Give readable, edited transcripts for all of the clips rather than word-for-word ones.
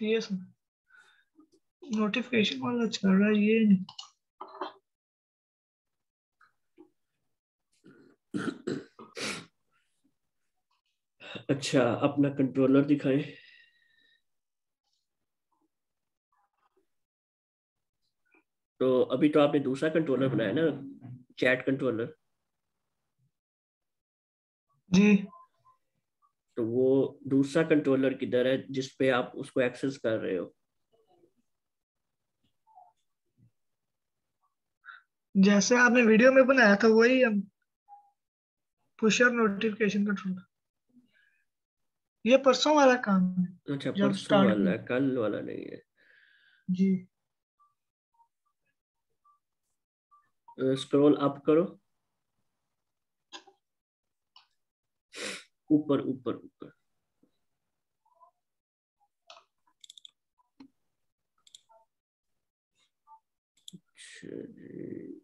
ये नोटिफिकेशन वाला चल रहा है ये नहीं। अच्छा, अपना कंट्रोलर दिखाएं। तो अभी तो आपने दूसरा कंट्रोलर बनाया ना, चैट कंट्रोलर। जी तो वो दूसरा कंट्रोलर किधर है जिस पे आप उसको एक्सेस कर रहे हो? जैसे आपने वीडियो में बनाया था वही हम पुशर नोटिफिकेशन कंट्रोल। ये परसों वाला काम है अच्छा, जब परसों स्टार्ट वाला किया। है, कल वाला नहीं है। जी स्क्रॉल अप करो, ऊपर ऊपर ऊपर। अच्छा जी।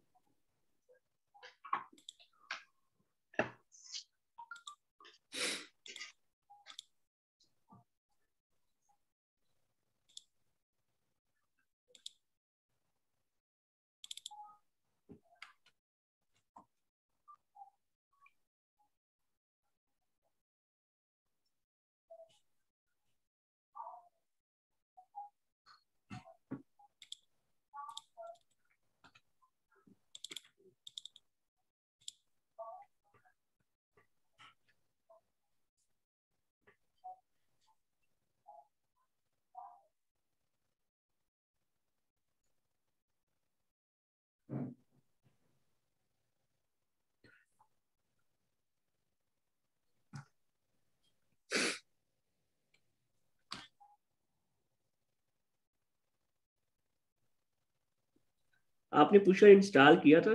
आपने पुशर इंस्टॉल किया था?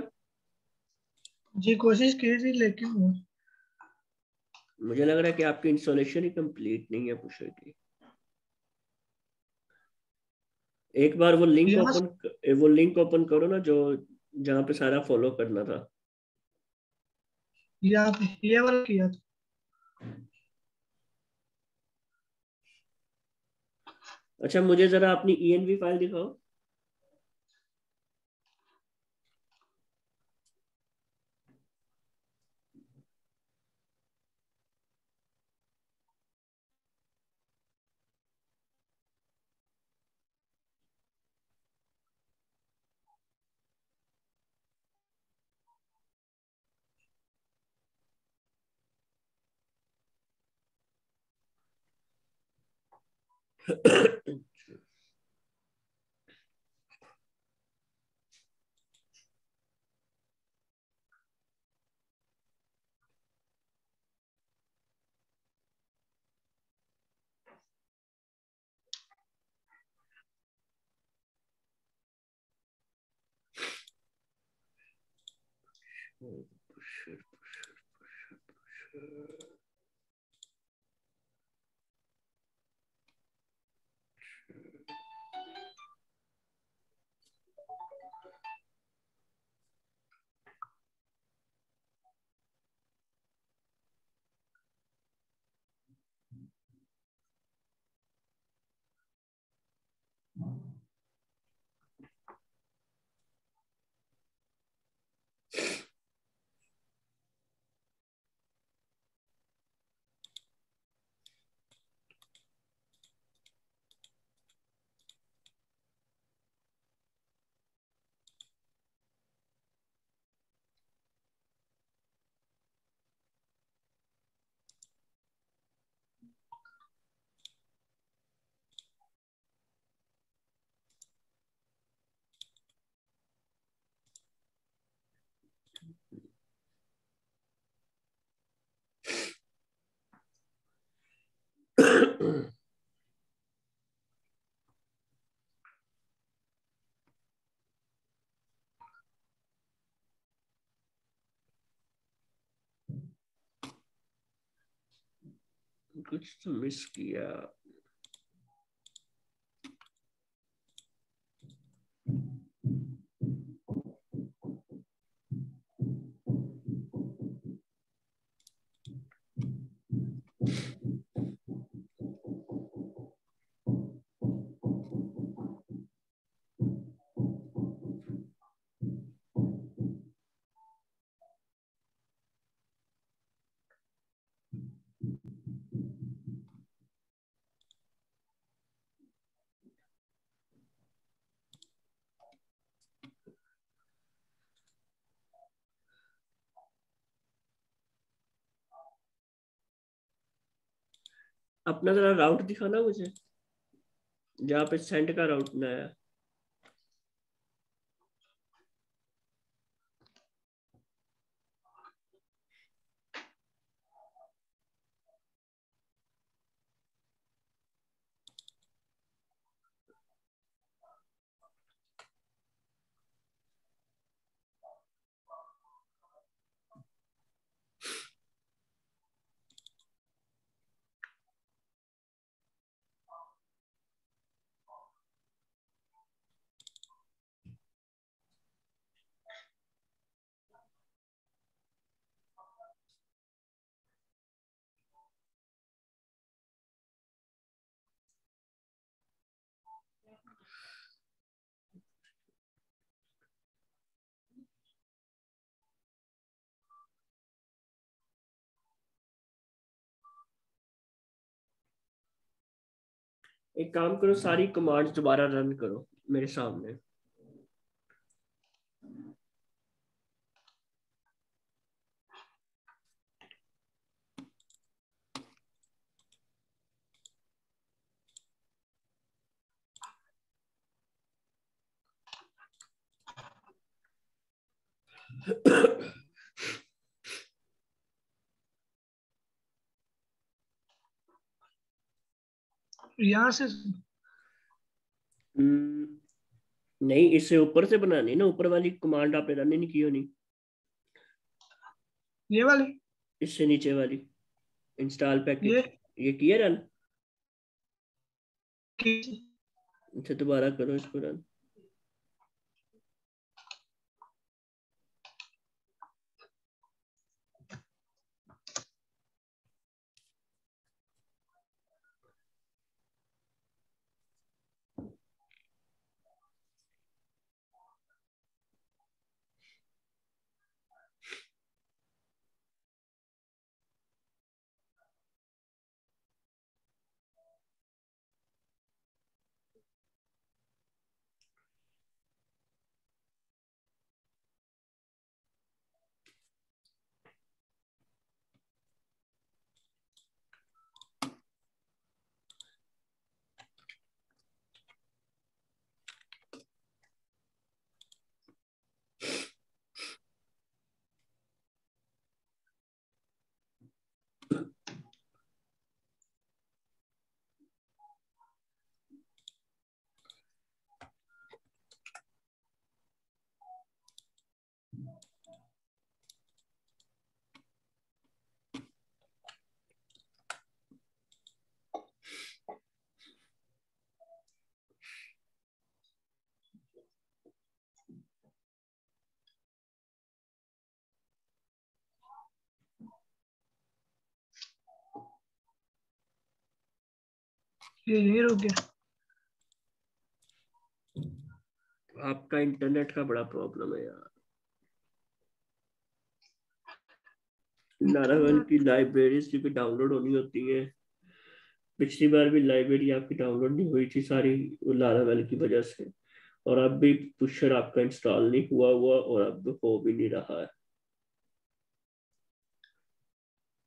जी कोशिश की थी लेकिन मुझे लग रहा है कि आपकी इंस्टॉलेशन ही कंप्लीट नहीं है पुशर की। एक बार यहाँ वो लिंक ओपन करो ना, जो जहाँ पे सारा फॉलो करना था। यहाँ पे ये वाला किया था। अच्छा, मुझे जरा अपनी ENV फाइल दिखाओ। Pusher pusher pusher pusher. कुछ तो मिस किया। अपना जरा राउट दिखाना मुझे, जहाँ पे सेंड का राउट ना आया। एक काम करो, सारी कमांड्स दोबारा रन करो मेरे सामने। यहाँ से नहीं, इससे ऊपर से बनानी ना, ऊपर वाली कमांड आपने रन ही नहीं की होनी। ये वाली, इससे नीचे वाली, इंस्टॉल ये पैकेज, ये किया रन। की- अच्छा, दोबारा करो इसको रन। ये यही रुक गया। आपका इंटरनेट का बड़ा प्रॉब्लम है यार। लारावेल की लाइब्रेरीज क्योंकि डाउनलोड होनी होती है। पिछली बार भी लाइब्रेरी आपकी डाउनलोड नहीं हुई थी सारी, लारावेल की वजह से। और अब भी पुशर आपका इंस्टॉल नहीं हुआ हुआ, और अब हो भी नहीं रहा है।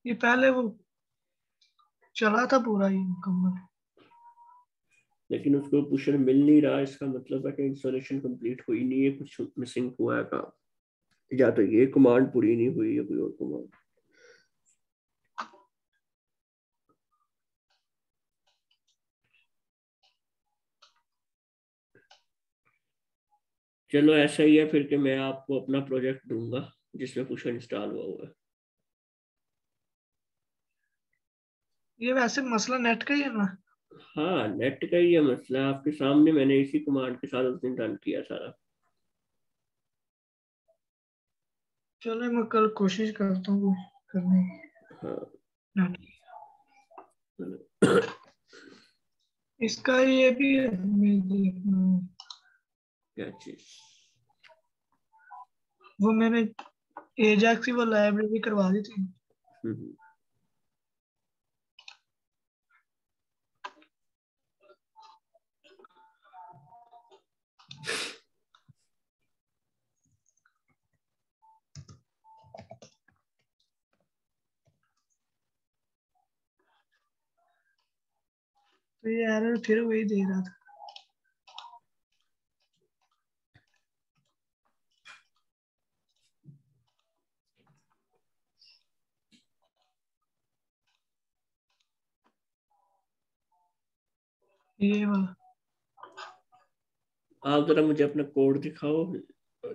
ये पहले वो चला था पूरा ये मुकम्मल। लेकिन उसको पुशर मिल नहीं रहा, इसका मतलब है कि इंस्टॉलेशन कंप्लीट हुई नहीं है, कुछ मिसिंग हुआ है काम। या तो ये कमांड पूरी नहीं हुई है, कोई और कमांड। चलो ऐसा ही है फिर कि मैं आपको अपना प्रोजेक्ट दूंगा जिसमें पुशर इंस्टॉल हुआ हुआ है। ये वैसे मसला नेट का ही है ना। हाँ, नेट का ही है मसला, आपके सामने मैंने इसी कमांड के साथ उस दिन रन किया सारा। चलो मैं कल कोशिश करता हूँ करने की। हाँ। नेट इसका ये भी है, मैं देखना है। क्या चीज? वो मैंने एजाक्स की वो लाइब्रेरी करवा दी थी। हम्म। तो ये एरर फिर वही दे रहा था। ये वाला आप जरा मुझे अपना कोड दिखाओ,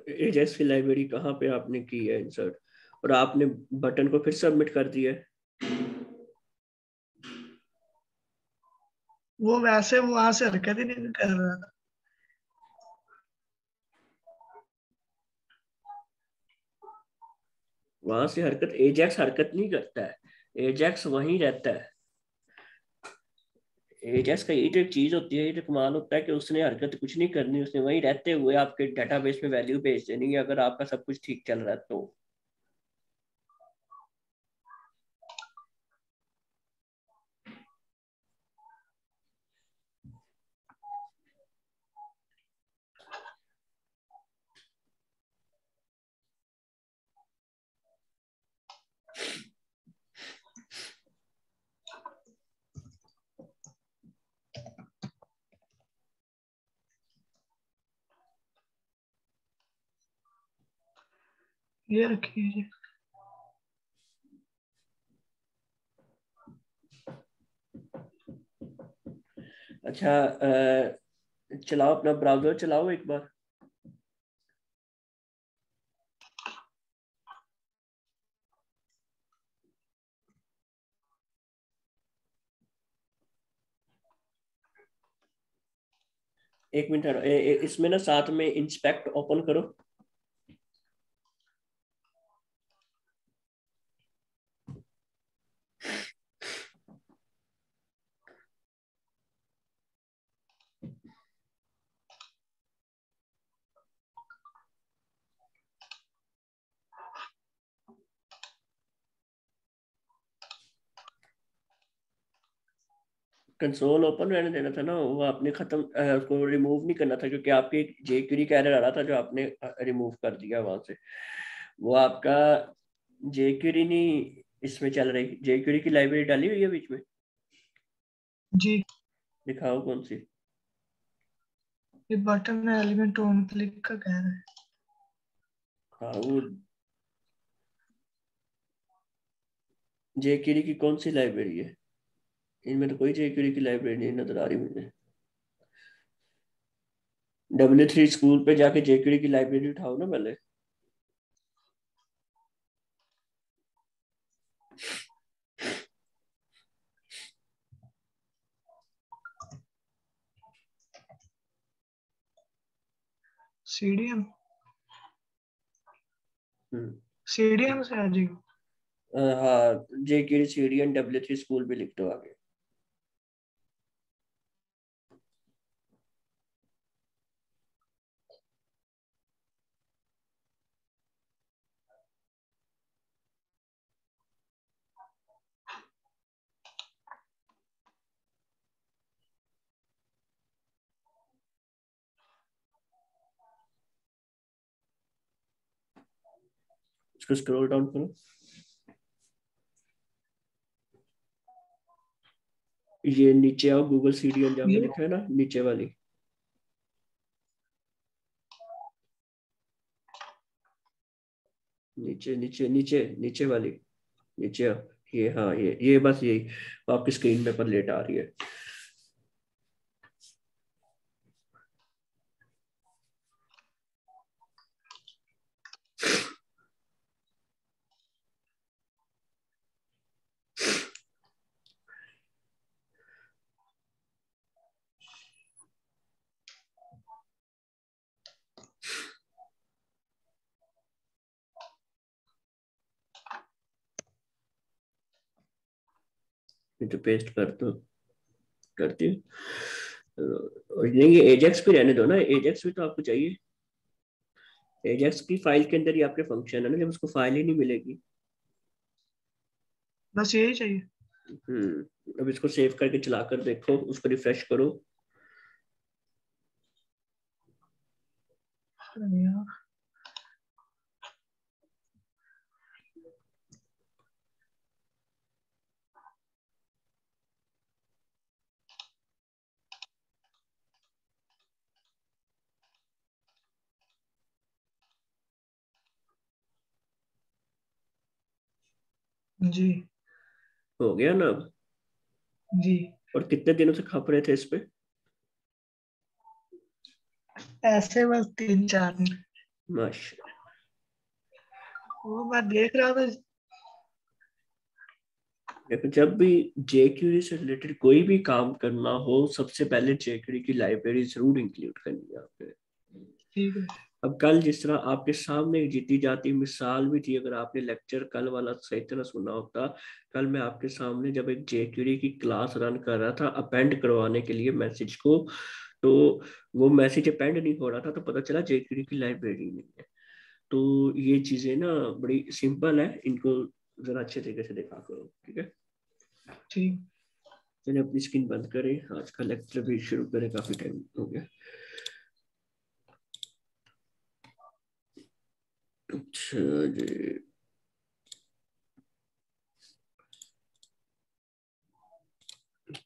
एजेक्स की लाइब्रेरी कहाँ पे आपने की है इंसर्ट, और आपने बटन को फिर सबमिट कर दिया है। वो वैसे वहां से हरकत ही नहीं कर रहा था। वहां से हरकत, एजेक्स हरकत नहीं करता है, एजेक्स वहीं रहता है। एजेक्स का यही तो एक चीज होती है, ये जो कमाल होता है कि उसने हरकत कुछ नहीं करनी, उसने वहीं रहते हुए आपके डेटाबेस में वैल्यू भेज देनी है, अगर आपका सब कुछ ठीक चल रहा है तो। ये रखिए। अच्छा, चलाओ अपना ब्राउजर चलाओ एक बार। एक मिनट इसमें ना साथ में इंस्पेक्ट ओपन करो। कंसोल ओपन रहने देना था ना, वो आपने खत्म, उसको रिमूव नहीं करना था, क्योंकि आपके जे क्वेरी का एरर आ रहा था जो आपने रिमूव कर दिया वहां से। वो आपका जे क्वेरी नहीं इसमें चल रही, जे क्वेरी की लाइब्रेरी डाली हुई है बीच में, जी। दिखाओ कौन सी। ये बटन है एलिमेंट ऑन क्लिक का कह रहा है। हाँ वो जे क्वेरी की कौन सी लाइब्रेरी है, इनमें तो कोई जे क्वेरी की लाइब्रेरी नहीं नजर आ रही मुझे। W3 स्कूल पे जाके जे क्वेरी की लाइब्रेरी उठाओ ना पहले। सीडीएम। हम्म। सीडीएम से आ जाएगा। हाँ, जे क्वेरी सीडीएन W3 स्कूल पे लिख दो आगे। इसको स्क्रॉल डाउन करो, ये नीचे आओ, गूगल सीडीएन जहाँ पे ये लिखा है ना नीचे वाली, नीचे नीचे नीचे नीचे वाली, नीचे आओ। ये हाँ, ये बस यही, वो आपकी स्क्रीन पे पर लेट आ रही है। ये तो पेस्ट कर दो, करती हूँ। ये एजेक्स पे रहने दो ना, एजेक्स भी तो आपको चाहिए। एजेक्स की फाइल के अंदर ही आपके फंक्शन है ना, जब उसको फाइल ही नहीं मिलेगी। बस यही चाहिए। अब इसको सेव करके चला कर देखो, उसको रिफ्रेश करो। अरे यार, जी हो गया ना अब? जी। और कितने दिनों से खप रहे थे इस पे? ऐसे बस 3-4 दिन। माशा। वो मैं देख रहा था। देखो, जब भी जेक्यूरी से रिलेटेड कोई भी काम करना हो, सबसे पहले जेक्यूरी की लाइब्रेरी जरूर इंक्लूड करनी है आपने। ठीक है। अब कल जिस तरह आपके सामने एक जीती जाती मिसाल भी थी, अगर आपने लेक्चर कल वाला सही तरह सुना होता, कल मैं आपके सामने जब एक जेक्यूरी की क्लास रन कर रहा था अपेंड करवाने के लिए मैसेज को, तो वो मैसेज अपेंड नहीं हो रहा था, तो पता चला जेक्यूरी की लाइब्रेरी नहीं है। तो ये चीजें ना बड़ी सिंपल है, इनको जरा अच्छे तरीके से देखा करो, ठीक है? ठीक। चलिए अपनी स्क्रीन बंद करें, आज का लेक्चर भी शुरू करें, काफी टाइम हो गया। अच्छा जी,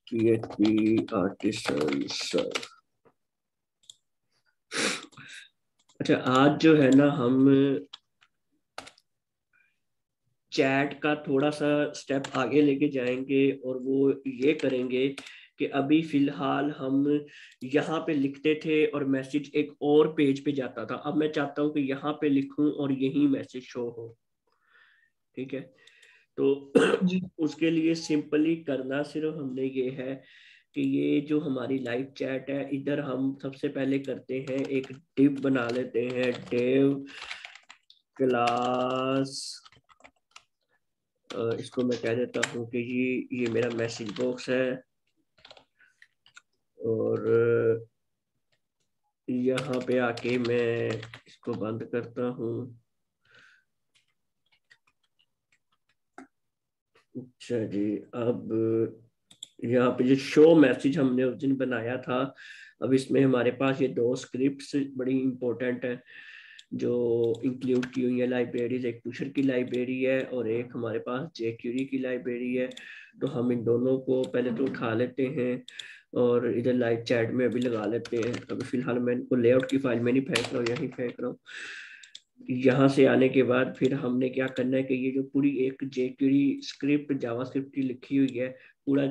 PHP आर्टिसन सर। अच्छा, आज जो है ना हम चैट का थोड़ा सा स्टेप आगे लेके जाएंगे, और वो ये करेंगे कि अभी फिलहाल हम यहाँ पे लिखते थे और मैसेज एक और पेज पे जाता था, अब मैं चाहता हूँ कि यहाँ पे लिखूं और यही मैसेज शो हो, ठीक है? तो जी उसके लिए सिंपली करना सिर्फ हमने ये है कि ये जो हमारी लाइव चैट है, इधर हम सबसे पहले करते हैं एक डिव बना लेते हैं, डिव क्लास। इसको मैं कह देता हूँ कि ये मेरा मैसेज बॉक्स है, और यहाँ पे आके मैं इसको बंद करता हूँ। अच्छा जी, अब यहाँ पे जो शो मैसेज हमने उस दिन बनाया था, अब इसमें हमारे पास ये दो स्क्रिप्ट्स बड़ी इंपॉर्टेंट है जो इंक्लूड की हुई है लाइब्रेरीज, एक पुशर की लाइब्रेरी है और एक हमारे पास जेक्यूरी की लाइब्रेरी है। तो हम इन दोनों को पहले तो उठा लेते हैं और इधर लाइव चैट में अभी लगा लेते हैं। अभी फिलहाल मैं इनको लेआउट की फाइल में नहीं फेंक रहा हूँ, यहीं फेंक रहा हूँ। यहाँ से आने के बाद फिर हमने क्या करना है कि ये जो पूरी एक जेक्यूरी स्क्रिप्ट जावास्क्रिप्ट की लिखी हुई है, पूरा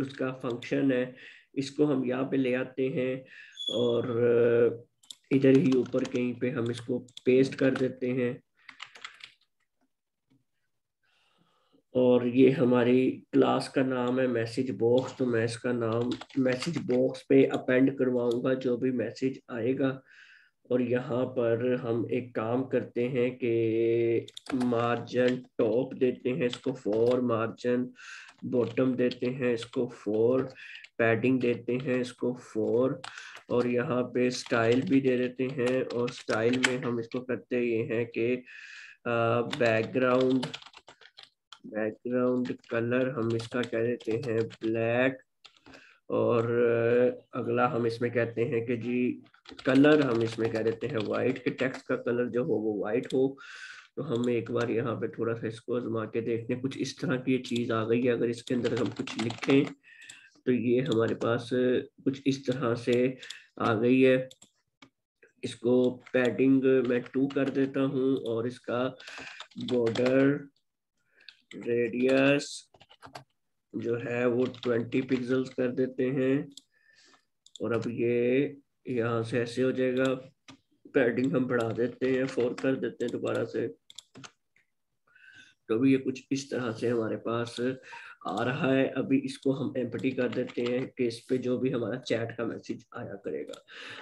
उसका फंक्शन है, इसको हम यहाँ पे ले आते हैं और इधर ही ऊपर कहीं पे हम इसको पेस्ट कर देते हैं। और ये हमारी क्लास का नाम है मैसेज बॉक्स, तो मैं इसका नाम मैसेज बॉक्स पे अपेंड करवाऊंगा जो भी मैसेज आएगा। और यहाँ पर हम एक काम करते हैं कि मार्जिन टॉप देते हैं इसको 4, मार्जिन बॉटम देते हैं इसको 4, पैडिंग देते हैं इसको 4, और यहाँ पे स्टाइल भी दे देते हैं। और स्टाइल में हम इसको करते ये हैं कि बैकग्राउंड बैकग्राउंड कलर हम इसका कह देते हैं ब्लैक, और अगला हम इसमें कहते हैं कि जी कलर हम इसमें कह देते हैं वाइट, के टेक्स्ट का कलर जो हो वो वाइट हो। तो हम एक बार यहाँ पे थोड़ा सा इसको आजमा के देखते हैं, कुछ इस तरह की ये चीज आ गई है। अगर इसके अंदर हम कुछ लिखें तो ये हमारे पास कुछ इस तरह से आ गई है। इसको पैडिंग मैं 2 कर देता हूँ और इसका बॉर्डर रेडियस जो है वो 20 पिक्सल्स कर देते हैं। और अब ये यहाँ से ऐसे हो जाएगा। पैडिंग हम बढ़ा देते हैं, 4 कर देते हैं दोबारा से। तो भी ये कुछ इस तरह से हमारे पास आ रहा है। अभी इसको हम एम्प्टी कर देते हैं कि इस पे जो भी हमारा चैट का मैसेज आया करेगा।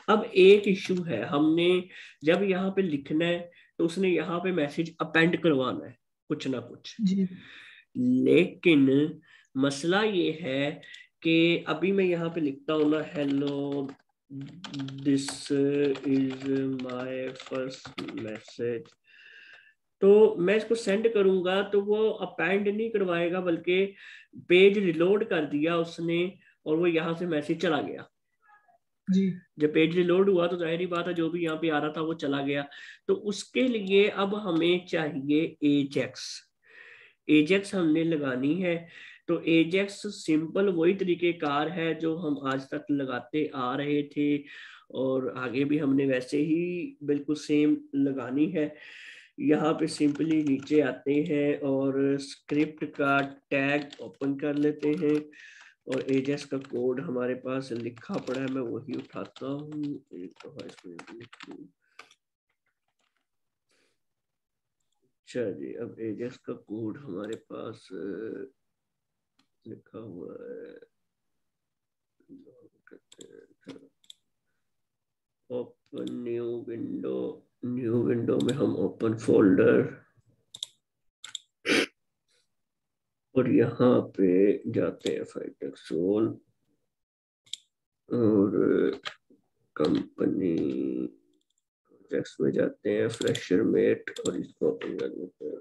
अब एक इश्यू है, हमने जब यहाँ पे लिखना है तो उसने यहाँ पे मैसेज अपेंड करवाना है कुछ ना कुछ, जी लेकिन मसला ये है कि अभी मैं यहाँ पे लिखता हूँ ना, hello this is my first message, तो मैं इसको सेंड करूंगा तो वो अपेंड नहीं करवाएगा, बल्कि पेज रिलोड कर दिया उसने और वो यहाँ से मैसेज चला गया। जी जब पेज रिलोड हुआ तो जाहिर ही बात है जो भी यहाँ पे आ रहा था वो चला गया। तो उसके लिए अब हमें चाहिए एजेक्स। एजेक्स हमने लगानी है। तो एजेक्स सिंपल वही तरीकेकार है जो हम आज तक लगाते आ रहे थे और आगे भी हमने वैसे ही बिल्कुल सेम लगानी है। यहाँ पे सिंपली नीचे आते हैं और स्क्रिप्ट का टैग ओपन कर लेते हैं और एजेस का कोड हमारे पास लिखा पड़ा है, मैं वही उठाता हूँ, एक दफा इसमें लिख लूँ। अच्छा जी, अब एजेस का कोड हमारे पास लिखा हुआ है, open new window, new window में हम ओपन फोल्डर और यहाँ पे जाते हैं फाइटेक्सोल और कंपनी प्रोजेक्ट्स में जाते हैं, फ्रेशर मेट, और इसको ओपन कर लेते हैं।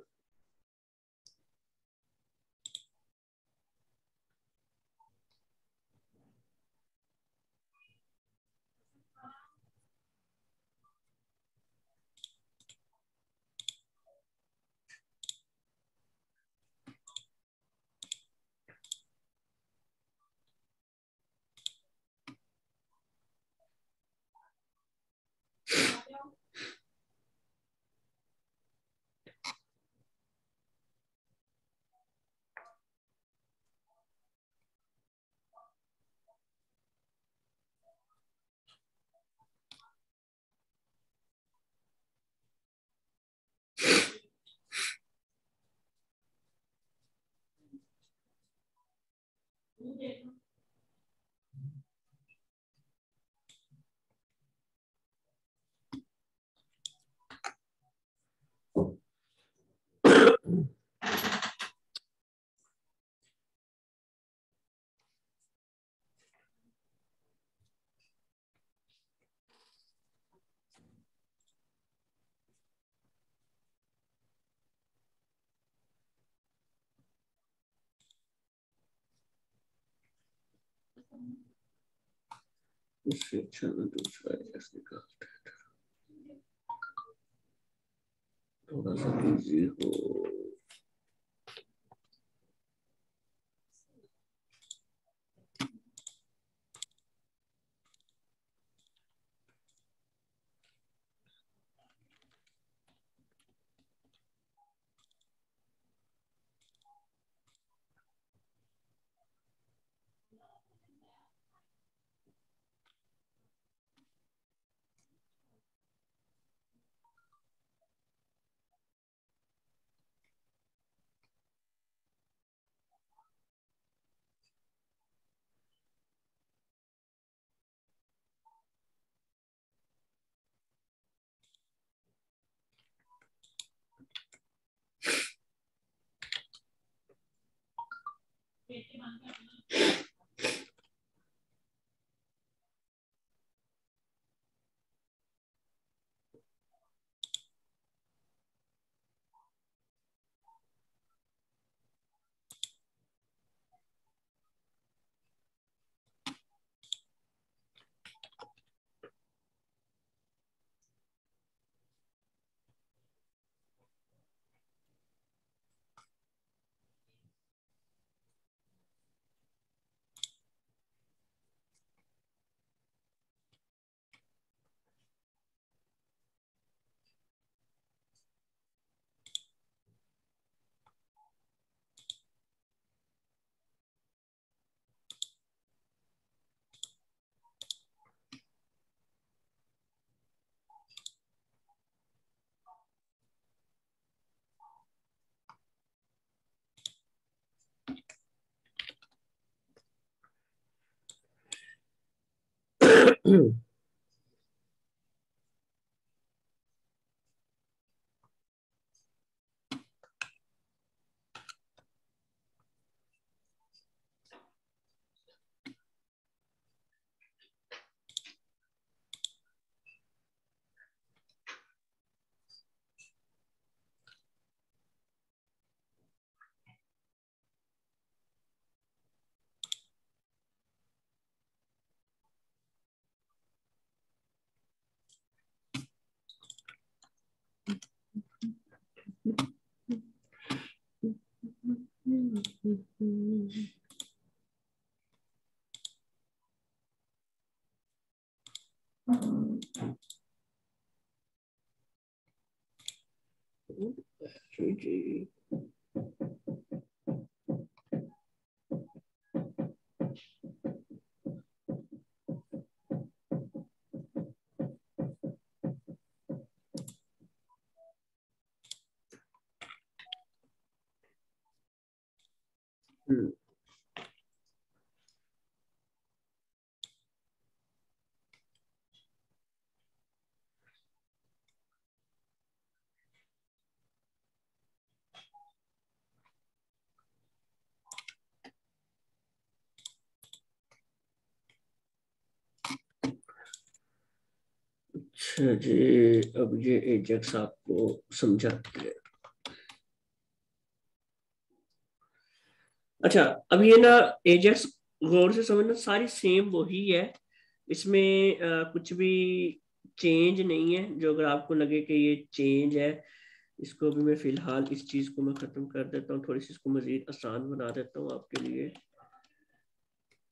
इससे अच्छा मैं दूसरा एजेस निकालते हैं, थोड़ा सा इजी हो। हम्म। अच्छा जी, अब ये एजेक्स आपको समझाते हैं। अच्छा, अब ये ना एजेक्स गौर से समझना, सारी सेम वही है, इसमें कुछ भी चेंज नहीं है। जो अगर आपको लगे कि ये चेंज है, इसको भी मैं फिलहाल इस चीज को मैं खत्म कर देता हूँ, थोड़ी सी इसको मजीद आसान बना देता हूँ आपके लिए।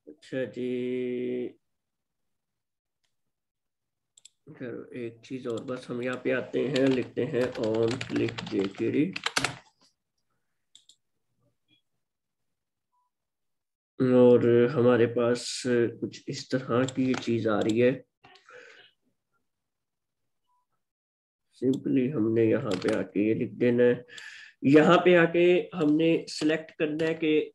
अच्छा जी, चलो एक चीज और, बस हम यहाँ पे आते हैं, लिखते हैं ऑन क्लिक jQuery, और हमारे पास कुछ इस तरह की ये चीज आ रही है। सिंपली हमने यहाँ पे आके ये लिख देना है। यहाँ पे आके हमने सिलेक्ट करना है कि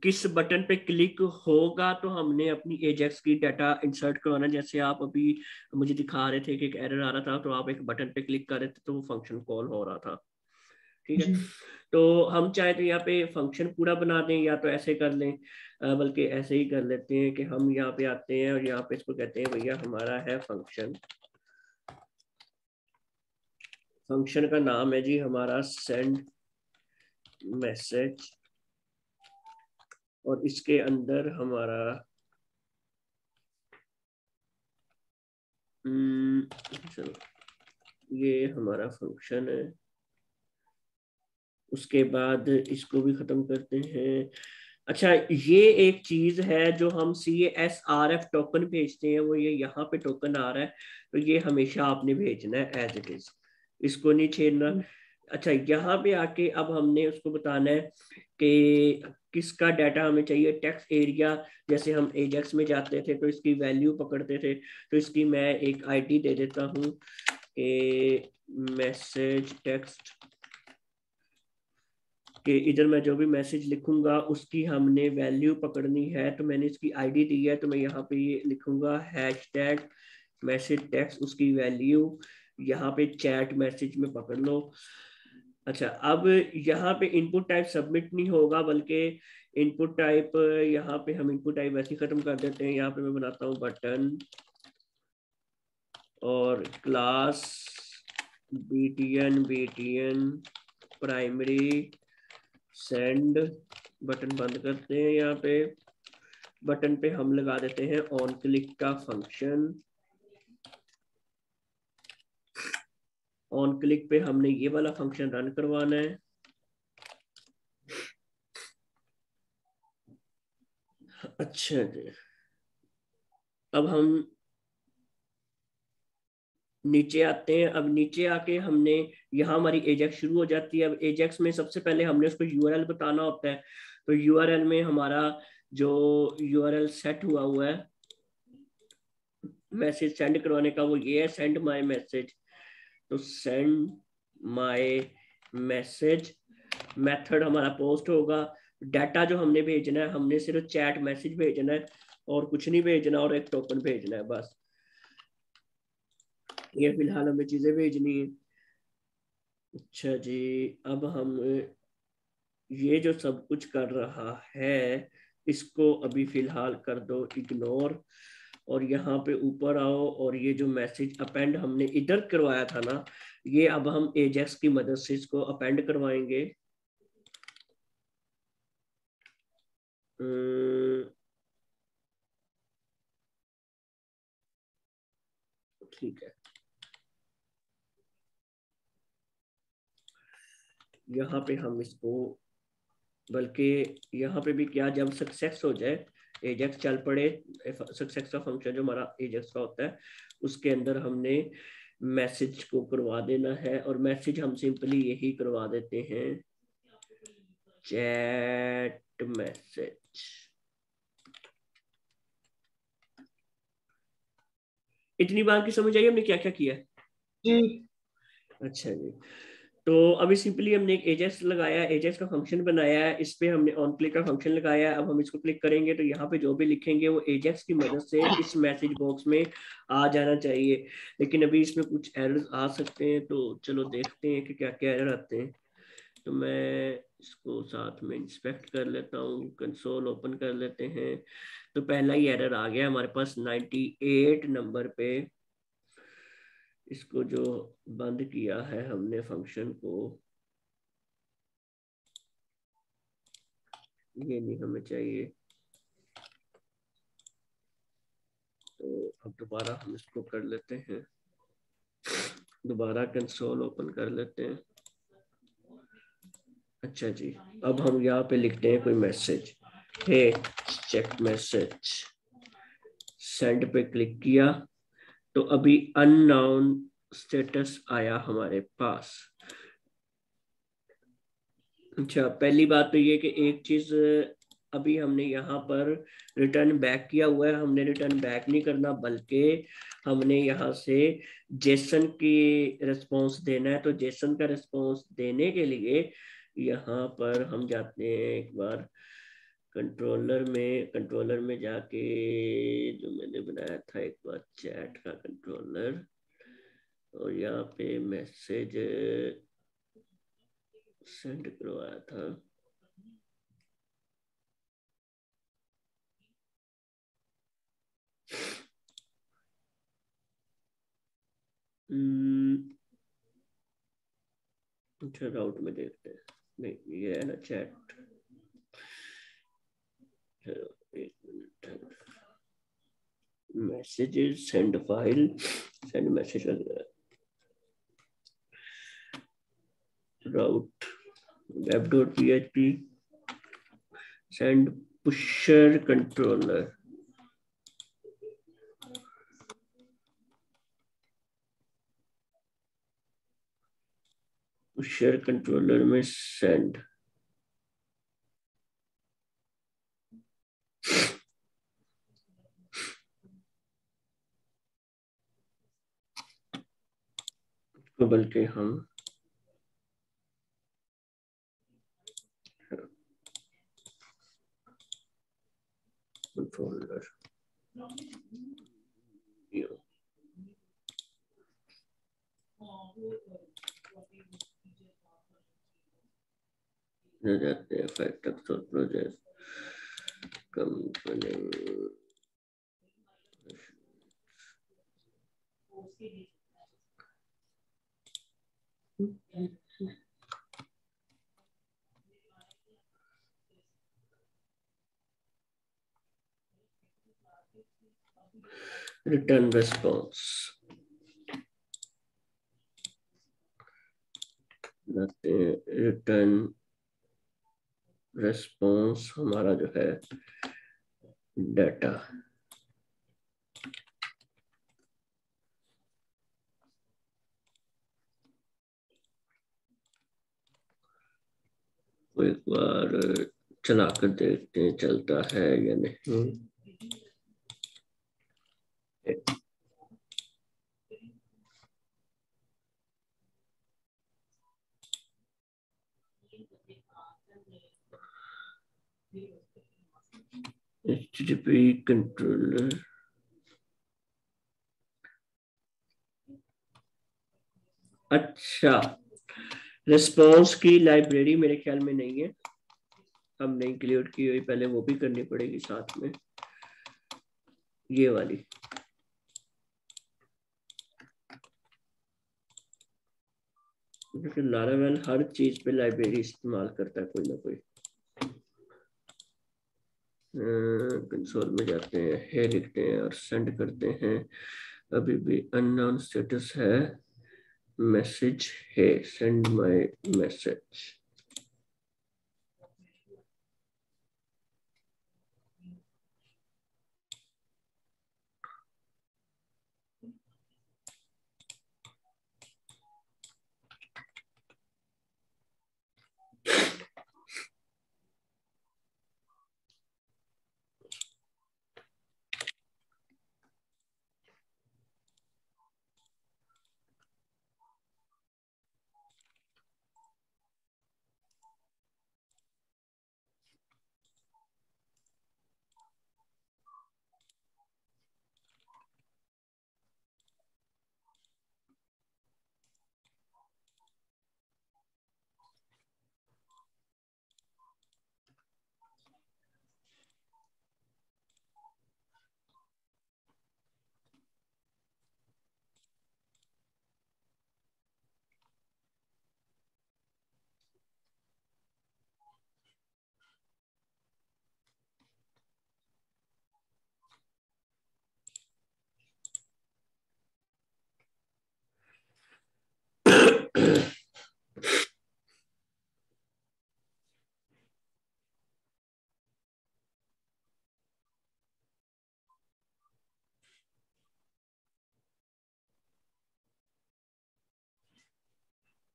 किस बटन पे क्लिक होगा तो हमने अपनी एजेक्स की डाटा इंसर्ट करवाना। जैसे आप अभी मुझे दिखा रहे थे कि एक एरर आ रहा था, तो आप एक बटन पे क्लिक कर रहे थे तो वो फंक्शन कॉल हो रहा था, ठीक है। जी तो हम चाहे तो यहाँ पे फंक्शन पूरा बना दें, या तो ऐसे कर लें, बल्कि ऐसे ही कर लेते हैं कि हम यहाँ पे आते हैं और यहाँ पे इसको कहते हैं भैया हमारा है फंक्शन। फंक्शन का नाम है जी हमारा सेंड मैसेज, और इसके अंदर हमारा चलो ये हमारा फंक्शन है। उसके बाद इसको भी खत्म करते हैं। अच्छा, ये एक चीज है जो हम CASRF टोकन भेजते हैं, वो ये यहाँ पे टोकन आ रहा है, तो ये हमेशा आपने भेजना है एज इट इज, इसको नहीं छेड़ना। अच्छा, यहाँ पे आके अब हमने उसको बताना है कि किसका डाटा हमें चाहिए। टेक्स्ट एरिया, जैसे हम एजेक्स में जाते थे तो इसकी वैल्यू पकड़ते थे, तो इसकी मैं एक ID दे देता हूँ कि मैसेज टेक्स्ट, कि इधर मैं जो भी मैसेज लिखूंगा उसकी हमने वैल्यू पकड़नी है। तो मैंने इसकी ID दी है, तो मैं यहाँ पे ये लिखूंगा हैशटैग मैसेज टेक्स्ट, उसकी वैल्यू यहाँ पे चैट मैसेज में पकड़ लो। अच्छा, अब यहाँ पे इनपुट टाइप सबमिट नहीं होगा, बल्कि इनपुट टाइप, यहाँ पे हम इनपुट टाइप वैसे ही खत्म कर देते हैं। यहाँ पे मैं बनाता हूँ बटन और class BTN primary send, button बंद करते हैं। यहाँ पे बटन पे हम लगा देते हैं ऑन क्लिक का फंक्शन। ऑन क्लिक पे हमने ये वाला फंक्शन रन करवाना है। अच्छा जी, अब हम नीचे आते हैं। अब नीचे आके हमने, यहाँ हमारी एजेक्स शुरू हो जाती है। अब एजेक्स में सबसे पहले हमने उसको URL बताना होता है, तो URL में हमारा जो URL सेट हुआ है मैसेज सेंड करवाने का, वो ये है सेंड माय मैसेज। तो सेंड माय मैसेज मेथड हमारा पोस्ट होगा। डाटा जो हमने भेजना है, हमने सिर्फ चैट मैसेज भेजना है और कुछ नहीं भेजना, और एक टोकन भेजना है बस। ये फिलहाल हमें चीजें भेजनी है। अच्छा जी, अब हम ये जो सब कुछ कर रहा है इसको अभी फिलहाल कर दो इग्नोर, और यहाँ पे ऊपर आओ, और ये जो मैसेज अपेंड हमने इधर करवाया था ना, ये अब हम एजेक्स की मदद से इसको अपेंड करवाएंगे। ठीक है, यहाँ पे हम इसको, बल्कि यहाँ पे भी क्या, जब सक्सेस हो जाए, एजेक्स चल पड़े, सक्सेस का फंक्शन जो हमारा एजेक्स का होता है, उसके अंदर हमने मैसेज को करवा देना है। और मैसेज हम सिंपली यही करवा देते हैं, चैट मैसेज। इतनी बार की समझ आई हमने क्या क्या किया? जी। अच्छा जी, तो अभी सिंपली हमने एक एजेक्स लगाया है, एजेक्स का फंक्शन बनाया है, इस पे हमने ऑन क्लिक का फंक्शन लगाया है। अब हम इसको क्लिक करेंगे तो यहाँ पे जो भी लिखेंगे वो एजेक्स की मदद से इस मैसेज बॉक्स में आ जाना चाहिए। लेकिन अभी इसमें कुछ एरर्स आ सकते हैं, तो चलो देखते हैं कि क्या क्या एरर आते हैं। तो मैं इसको साथ में इंस्पेक्ट कर लेता हूँ, कंसोल ओपन कर लेते हैं। तो पहला ही एरर आ गया हमारे पास 98 नंबर पे। इसको जो बंद किया है हमने फंक्शन को, ये नहीं हमें चाहिए। तो अब दोबारा हम इसको कर लेते हैं, दोबारा कंसोल ओपन कर लेते हैं। अच्छा जी, अब हम यहाँ पे लिखते हैं कोई मैसेज, हे चेक मैसेज, सेंड पे क्लिक किया तो अभी अननोन स्टेटस आया हमारे पास। अच्छा, पहली बात तो ये कि एक चीज अभी हमने यहाँ पर रिटर्न बैक किया हुआ है, हमने रिटर्न बैक नहीं करना बल्कि हमने यहाँ से जेसन की रिस्पॉन्स देना है। तो जेसन का रिस्पॉन्स देने के लिए यहाँ पर हम जाते हैं एक बार कंट्रोलर में जाके, जो मैंने बनाया था एक बार चैट का कंट्रोलर, और यहाँ पे मैसेज सेंड करवाया था। अच्छा, राउट में देखते हैं, नहीं ये है ना चैट। एक minute, messages send file, send message route web dot php send pusher controller. Pusher controller में सेंड, तो बल्कि हम कंट्रोलर जाते हैं fact project company return response, return response हमारा जो है डाटा। तो एक बार चला कर देखते हैं चलता है या नहीं। HTTP कंट्रोलर, अच्छा रिस्पॉन्स की लाइब्रेरी मेरे ख्याल में नहीं है, हमने इंक्लूड की हुई, पहले वो भी करनी पड़ेगी साथ में, ये वाली। लेकिन लारावेल हर चीज पे लाइब्रेरी इस्तेमाल करता है कोई ना कोई। कंसोल में जाते हैं, है लिखते हैं और सेंड करते हैं। अभी भी अननोन स्टेटस है, मैसेज है send my message.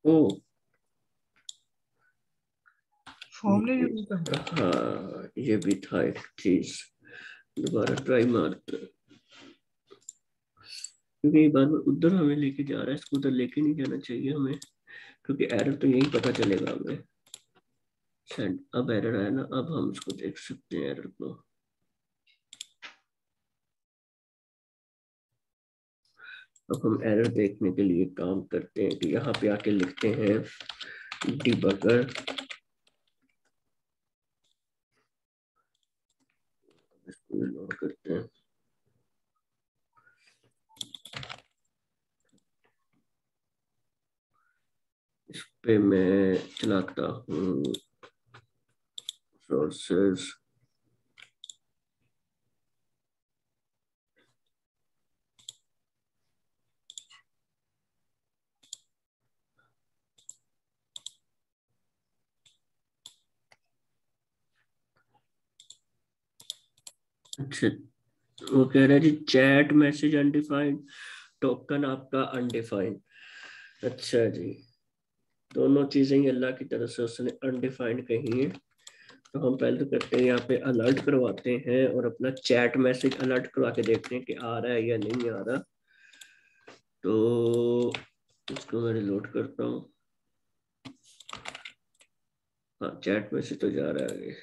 O form नहीं यूज करना। हाँ ये भी था एक चीज, दोबारा ट्राई मारते हैं। क्योंकि बार बार उधर हमें लेके जा रहा है, इसको उधर लेके नहीं जाना चाहिए हमें, क्योंकि एरर तो यही पता चलेगा हमें। सेंड, अब एरर आया ना, अब हम इसको देख सकते हैं एरर को। अब हम एरर देखने के लिए काम करते हैं कि यहाँ पे आके लिखते हैं डिबगर, इसको लोड करते हैं। इस पे मैं चलाता हूँ सोर्सेस, अच्छा वो कह रहा है जी चैट मैसेज अनडिफाइंड, टोकन आपका अनडिफाइंड। अच्छा जी, दोनों चीजें ही अल्लाह की तरफ से उसने अनडिफाइंड कही है। तो हम पहले तो करते हैं यहाँ पे अलर्ट करवाते हैं और अपना चैट मैसेज अलर्ट करवा के देखते हैं कि आ रहा है या नहीं आ रहा। तो इसको मैं रिलोड करता हूँ। हाँ चैट मैसेज तो जा रहा है।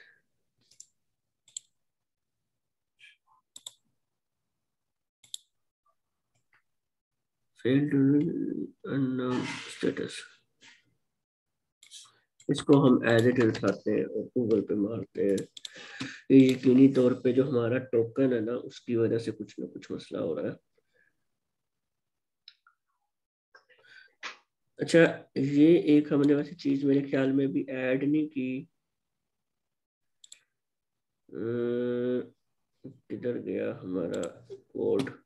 फेल्ड अननोन स्टेटस, इसको हम एज इट इज उठाते हैं और गूगल पे मारते हैं। ये यकीनी तौर पे जो हमारा टोकन है ना, उसकी वजह से कुछ ना कुछ मसला हो रहा है। अच्छा, ये एक हमने वैसे चीज मेरे ख्याल में भी ऐड नहीं की। किधर गया हमारा कोड,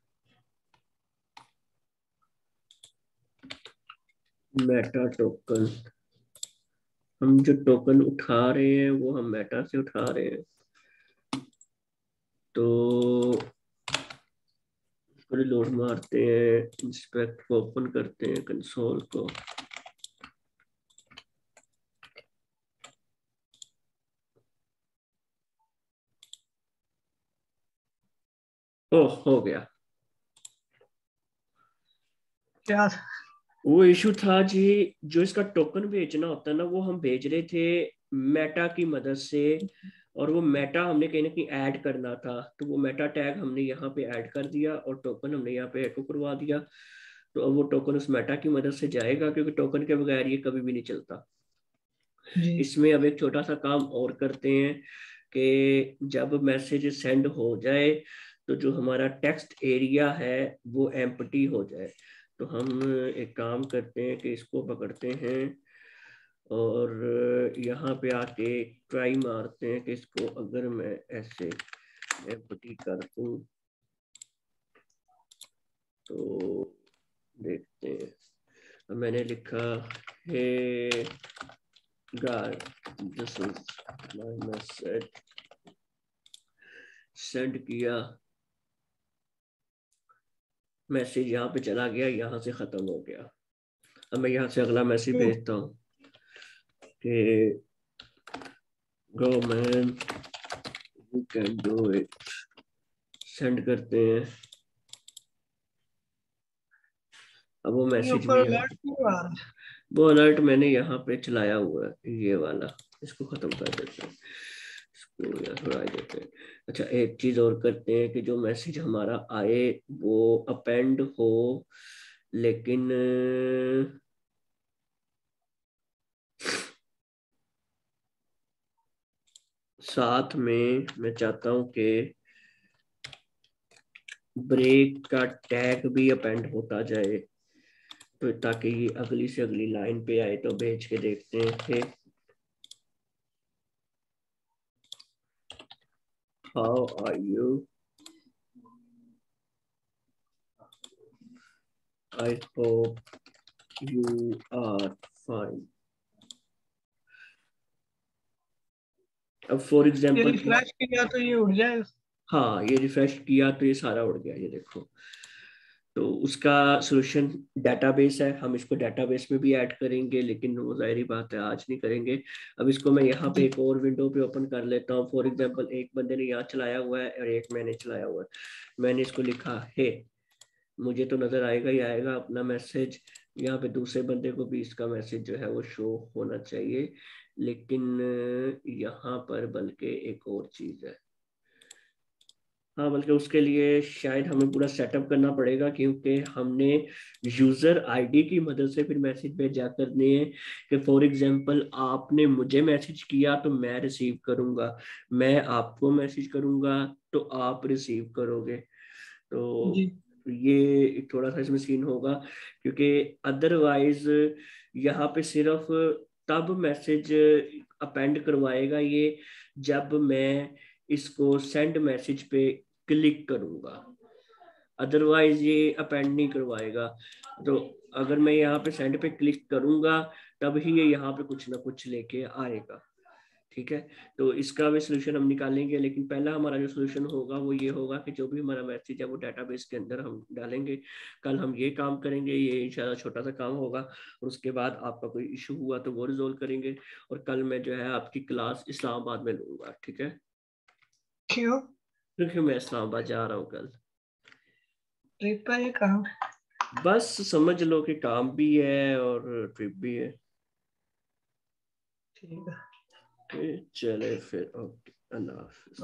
मेटा टोकन। हम जो टोकन उठा रहे हैं वो हम मेटा से उठा रहे हैं। तो रिलोड मारते हैं, इंस्पेक्ट को ओपन करते हैं, कंसोल को। ओह हो गया। क्या? वो इशू था जी, जो इसका टोकन भेजना होता है ना, वो हम भेज रहे थे मेटा की मदद से, और वो मेटा हमने कहीं ना कहीं ऐड करना था। तो वो मेटा टैग हमने यहाँ पे ऐड कर दिया और टोकन हमने यहाँ पे एको करवा दिया। तो अब वो टोकन उस मेटा की मदद से जाएगा, क्योंकि टोकन के बगैर ये कभी भी नहीं चलता। जी इसमें अब एक छोटा सा काम और करते हैं कि जब मैसेज सेंड हो जाए तो जो हमारा टेक्स्ट एरिया है वो एम्प्टी हो जाए। तो हम एक काम करते हैं कि इसको पकड़ते हैं और यहाँ पे आके ट्राई मारते हैं कि इसको अगर मैं ऐसे एम्प्टी कर दूं तो देखते हैं। अब मैंने लिखा है guys, this is my message, send किया, मैसेज यहाँ पे चला गया, यहाँ से खत्म हो गया। अब मैं यहाँ से अगला मैसेज तो भेजता हूँ कि go man you can do it, send करते हैं। अब वो ये मैसेज ऊपर भी अलर्ट क्यों आ रहा है? वो अलर्ट मैंने यहाँ पे चलाया हुआ है, ये वाला। इसको खत्म कर देते हैं, इसको यहाँ थोड़ा देते हैं। अच्छा एक चीज और करते हैं कि जो मैसेज हमारा आए वो अपेंड हो, लेकिन साथ में मैं चाहता हूँ कि ब्रेक का टैग भी अपेंड होता जाए, तो ताकि ये अगली से अगली लाइन पे आए। तो भेज के देखते हैं कि how are you, I hope you are fine. अब फॉर ये एग्जाम्पल, रिफ्रेश किया तो ये उड़ जाएगा। हाँ ये रिफ्रेश किया तो ये सारा उड़ गया, ये देखो। तो उसका सोल्यूशन डेटाबेस है, हम इसको डेटाबेस में भी ऐड करेंगे, लेकिन वो जाहिर बात है आज नहीं करेंगे। अब इसको मैं यहाँ पे एक और विंडो पे ओपन कर लेता हूँ। फॉर एग्जांपल एक बंदे ने यहाँ चलाया हुआ है और एक मैंने चलाया हुआ है। मैंने इसको लिखा है, मुझे तो नजर आएगा ही आएगा अपना मैसेज, यहाँ पे दूसरे बंदे को भी इसका मैसेज जो है वो शो होना चाहिए। लेकिन यहाँ पर बल्कि एक और चीज है, हाँ बल्कि उसके लिए शायद हमें पूरा सेटअप करना पड़ेगा, क्योंकि हमने यूजर आईडी की मदद से फिर मैसेज भेजा करने हैं। कि फॉर एग्जांपल आपने मुझे मैसेज किया तो मैं रिसीव करूंगा, मैं आपको मैसेज करूंगा तो आप रिसीव करोगे। जी तो ये थोड़ा सा इसमें सीन होगा, क्योंकि अदरवाइज यहाँ पे सिर्फ तब मैसेज अपेंड करवाएगा ये जब मैं इसको सेंड मैसेज पे क्लिक करूंगा, अदरवाइज ये अपेंड नहीं करवाएगा। तो अगर मैं यहाँ पे सेंड पे क्लिक करूंगा तब ही ये यहाँ पे कुछ ना कुछ लेके आएगा। ठीक है, तो इसका भी सोल्यूशन हम निकालेंगे, लेकिन पहला हमारा जो सोल्यूशन होगा वो ये होगा कि जो भी हमारा मैसेज है वो डेटाबेस के अंदर हम डालेंगे। कल हम ये काम करेंगे, ये इंशाल्लाह छोटा सा काम होगा, और उसके बाद आपका कोई इशू हुआ तो वो रिजोल्व करेंगे। और कल मैं जो है आपकी क्लास इस्लामाबाद में लूंगा, ठीक है, क्यों? क्योंकि मैं इस्लामाबाद जा रहा हूँ कल। ट्रिप पे कहाँ? बस समझ लो कि काम भी है और ट्रिप भी है। ठीक है। चले फिर, ओके, अल्लाह हाफिज।